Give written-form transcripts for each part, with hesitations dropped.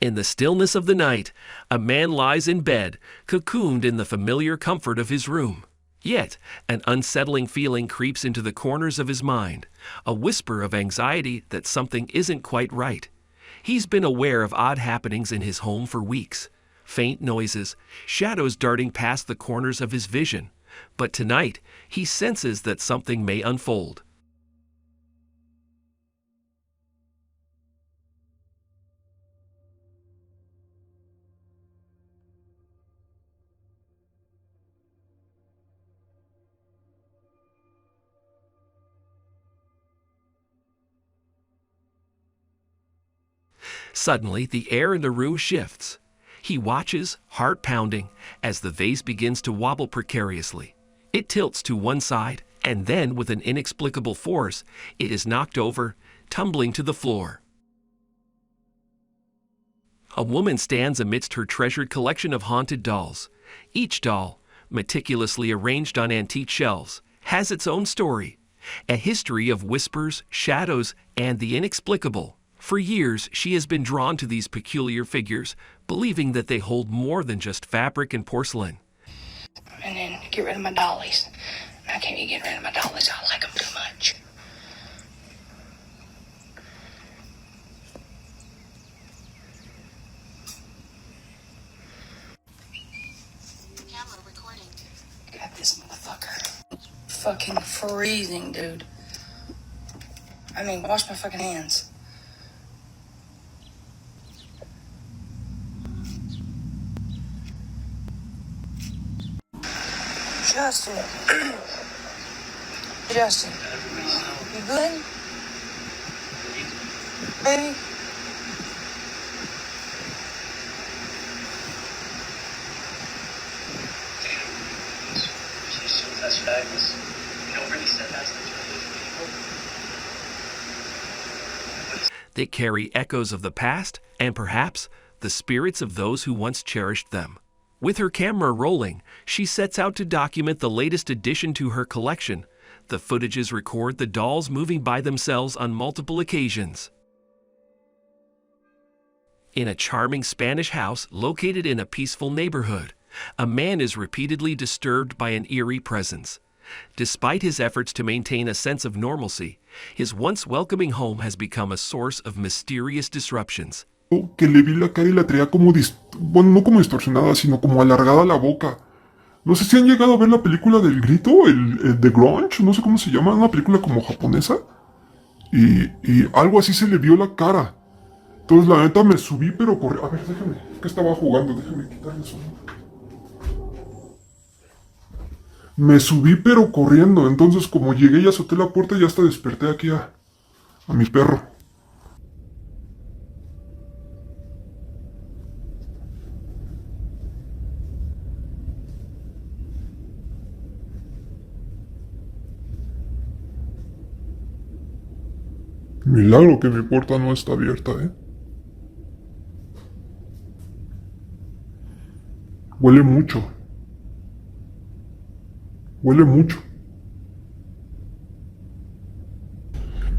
In the stillness of the night, a man lies in bed, cocooned in the familiar comfort of his room. Yet, an unsettling feeling creeps into the corners of his mind, a whisper of anxiety that something isn't quite right. He's been aware of odd happenings in his home for weeks. Faint noises, shadows darting past the corners of his vision. But tonight, he senses that something may unfold. Suddenly, the air in the room shifts. He watches, heart pounding, as the vase begins to wobble precariously. It tilts to one side, and then, with an inexplicable force, it is knocked over, tumbling to the floor. A woman stands amidst her treasured collection of haunted dolls. Each doll, meticulously arranged on antique shelves, has its own story, a history of whispers, shadows, and the inexplicable. For years, she has been drawn to these peculiar figures, believing that they hold more than just fabric and porcelain. And then get rid of my dollies. How can you get rid of my dollies? I like them too much. Camera recording. Got this motherfucker. Fucking freezing, dude. I mean, wash my fucking hands. Justin. Justin. You good? Baby? They carry echoes of the past and perhaps the spirits of those who once cherished them. With her camera rolling, she sets out to document the latest addition to her collection. The footages record the dolls moving by themselves on multiple occasions. In a charming Spanish house located in a peaceful neighborhood, a man is repeatedly disturbed by an eerie presence. Despite his efforts to maintain a sense of normalcy, his once welcoming home has become a source of mysterious disruptions. Que le vi la cara y la traía como bueno, no como distorsionada, sino como alargada la boca. No sé si han llegado a ver la película del grito, el The Grunge, no sé cómo se llama, una película como japonesa. Y algo así se le vio la cara. Entonces la neta me subí, pero corrí. A ver, déjame, que estaba jugando, déjame quitarle el sonido. Me subí pero corriendo, entonces como llegué y azoté la puerta y hasta desperté aquí a mi perro. Milagro que mi puerta no está abierta, ¿eh? Huele mucho. Huele mucho.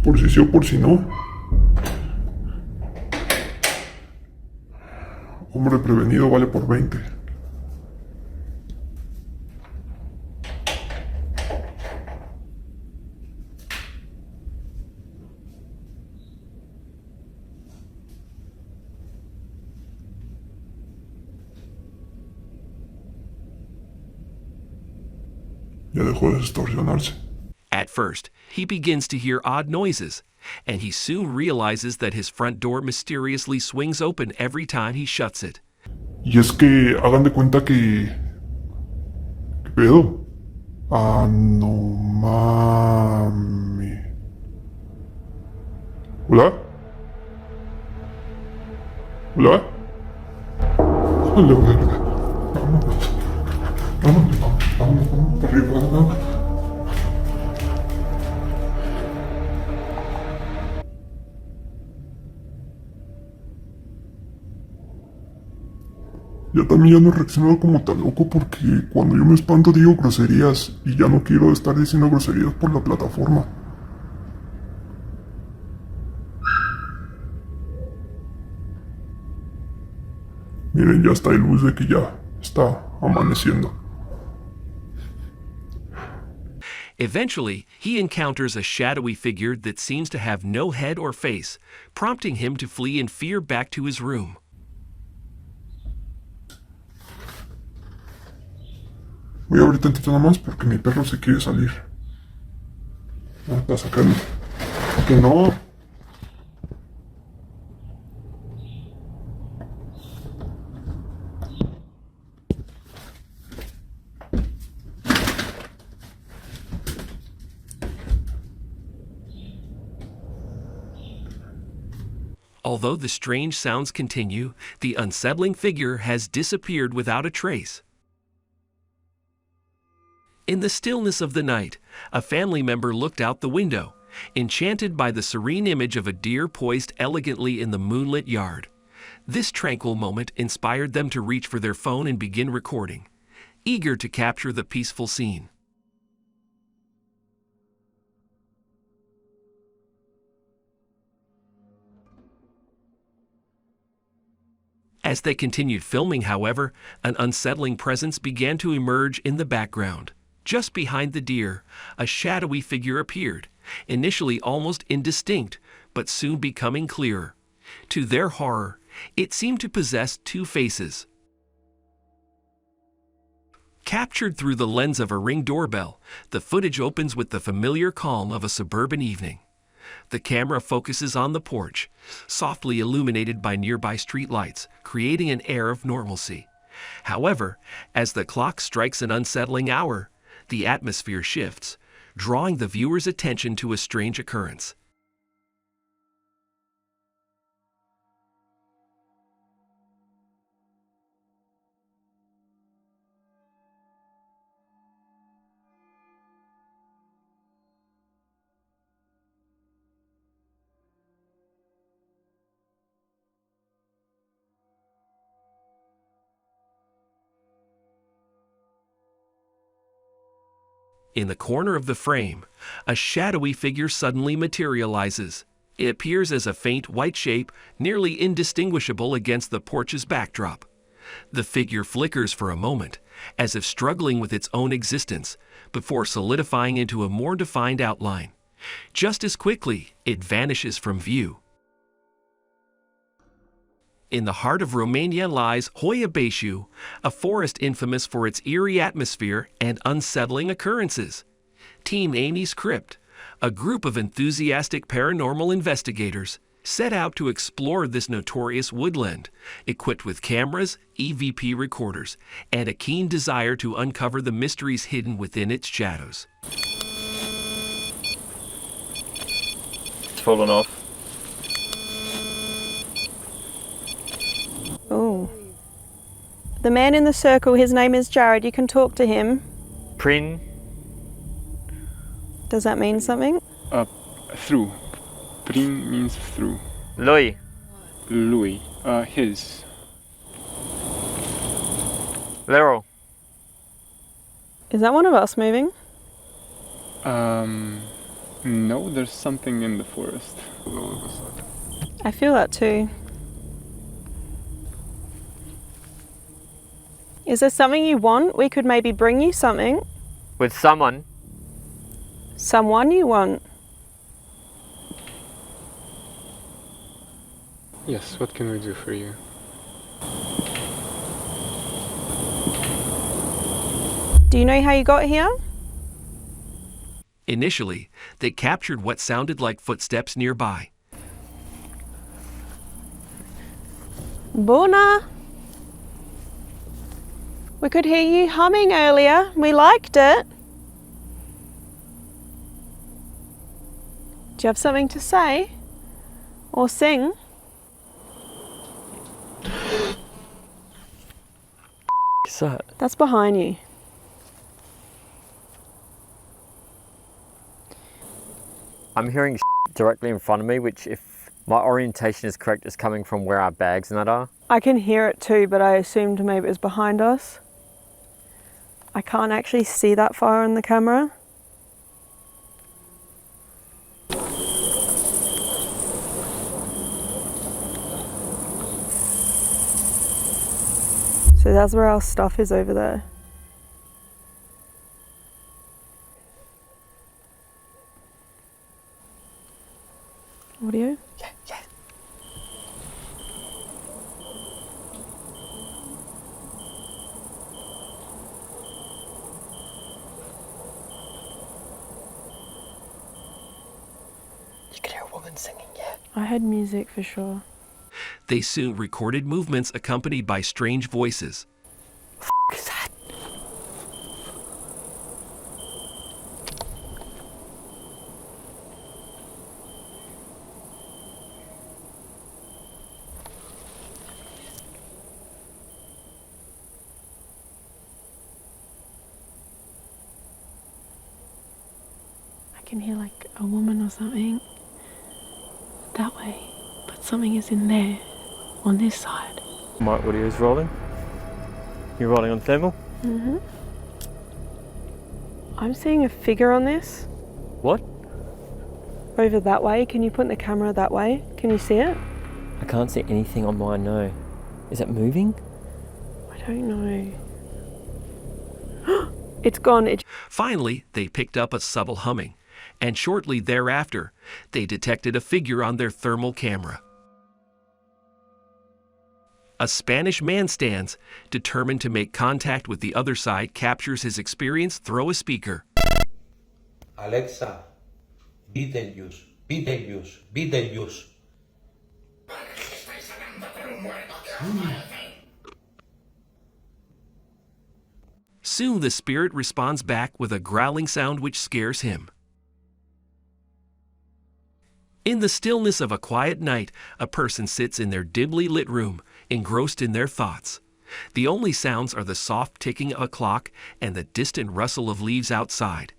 Por si sí o por si no. Hombre prevenido vale por 20. Ya dejó de distorsionarse. At first, he begins to hear odd noises, and he soon realizes that his front door mysteriously swings open every time he shuts it. Y es que hagan de cuenta que... ¿Qué pedo? Ah, no mami. ¿Hola? ¿Hola? Hola, verga. Vámonos, vámonos, para arriba, vámonos. Ya también ya no he reaccionado como tan loco porque cuando yo me espanto digo groserías y ya no quiero estar diciendo groserías por la plataforma. Miren, ya está hay luz de que ya está amaneciendo. Eventually, he encounters a shadowy figure that seems to have no head or face, prompting him to flee in fear back to his room. Voy a abrir tantito nada más porque mi perro se quiere salir. No, está sacando. Que no. Although the strange sounds continue, the unsettling figure has disappeared without a trace. In the stillness of the night, a family member looked out the window, enchanted by the serene image of a deer poised elegantly in the moonlit yard. This tranquil moment inspired them to reach for their phone and begin recording, eager to capture the peaceful scene. As they continued filming, however, an unsettling presence began to emerge in the background. Just behind the deer, a shadowy figure appeared, initially almost indistinct, but soon becoming clearer. To their horror, it seemed to possess two faces. Captured through the lens of a Ring doorbell, the footage opens with the familiar calm of a suburban evening. The camera focuses on the porch, softly illuminated by nearby streetlights, creating an air of normalcy. However, as the clock strikes an unsettling hour, the atmosphere shifts, drawing the viewer's attention to a strange occurrence. In the corner of the frame, a shadowy figure suddenly materializes. It appears as a faint white shape, nearly indistinguishable against the porch's backdrop. The figure flickers for a moment, as if struggling with its own existence, before solidifying into a more defined outline. Just as quickly, it vanishes from view. In the heart of Romania lies Hoia Baciu, a forest infamous for its eerie atmosphere and unsettling occurrences. Team Amy's Crypt, a group of enthusiastic paranormal investigators, set out to explore this notorious woodland, equipped with cameras, EVP recorders, and a keen desire to uncover the mysteries hidden within its shadows. It's fallen off. Oh. The man in the circle, his name is Jared. You can talk to him. Prin. Does that mean something? Through. Prin means through. Lui. Louis. His. Lero. Is that one of us moving? No, there's something in the forest. I feel that too. Is there something you want? We could maybe bring you something. With someone. Someone you want. Yes, what can we do for you? Do you know how you got here? Initially, they captured what sounded like footsteps nearby. Bună! We could hear you humming earlier. We liked it. Do you have something to say? Or sing? What's that? That's behind you. I'm hearing directly in front of me, which, if my orientation is correct, is coming from where our bags and that are. I can hear it too, but I assumed maybe it was behind us. I can't actually see that far in the camera. So that's where our stuff is over there. Audio? Yeah, yeah. You could hear a woman singing, yeah. I heard music for sure. They soon recorded movements accompanied by strange voices. What is that? I can hear like a woman or something that way, but something is in there on this side. My audio is rolling. You're rolling on thermal? Mm-hmm. I'm seeing a figure on this What? over that way. Can you put the camera that way? Can you see it? I can't see anything on mine, no. Is it moving? I don't know. It's gone. Finally, they picked up a subtle humming, and shortly thereafter, they detected a figure on their thermal camera. A Spanish man stands, determined to make contact with the other side, captures his experience through a speaker. Alexa, Beetlejuice, Beetlejuice, Beetlejuice. Soon the spirit responds back with a growling sound which scares him. In the stillness of a quiet night, a person sits in their dimly lit room, engrossed in their thoughts. The only sounds are the soft ticking of a clock and the distant rustle of leaves outside.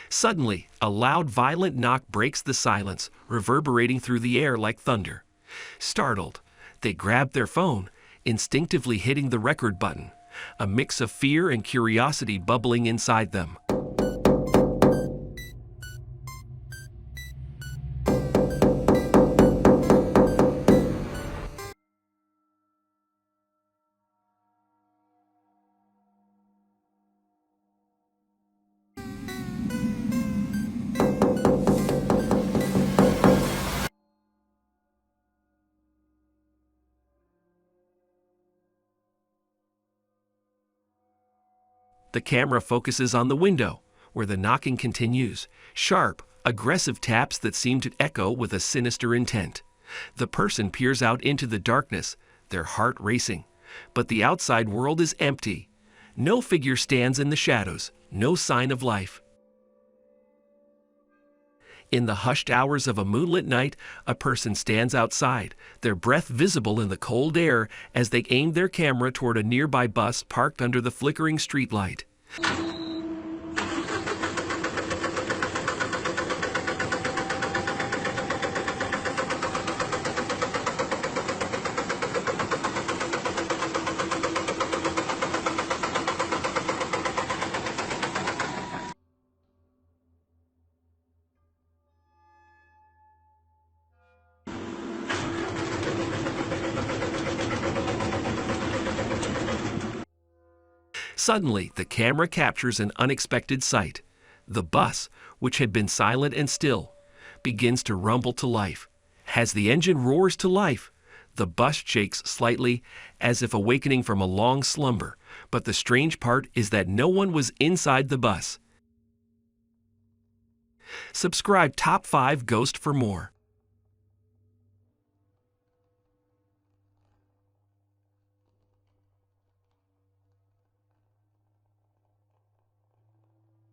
Suddenly, a loud, violent knock breaks the silence, reverberating through the air like thunder. Startled, they grab their phone, instinctively hitting the record button, a mix of fear and curiosity bubbling inside them. The camera focuses on the window, where the knocking continues, sharp, aggressive taps that seem to echo with a sinister intent. The person peers out into the darkness, their heart racing, but the outside world is empty. No figure stands in the shadows, no sign of life. In the hushed hours of a moonlit night, a person stands outside, their breath visible in the cold air as they aim their camera toward a nearby bus parked under the flickering streetlight. Suddenly, the camera captures an unexpected sight. The bus, which had been silent and still, begins to rumble to life. As the engine roars to life, the bus shakes slightly as if awakening from a long slumber. But the strange part is that no one was inside the bus. Subscribe Top 5 Ghost for more.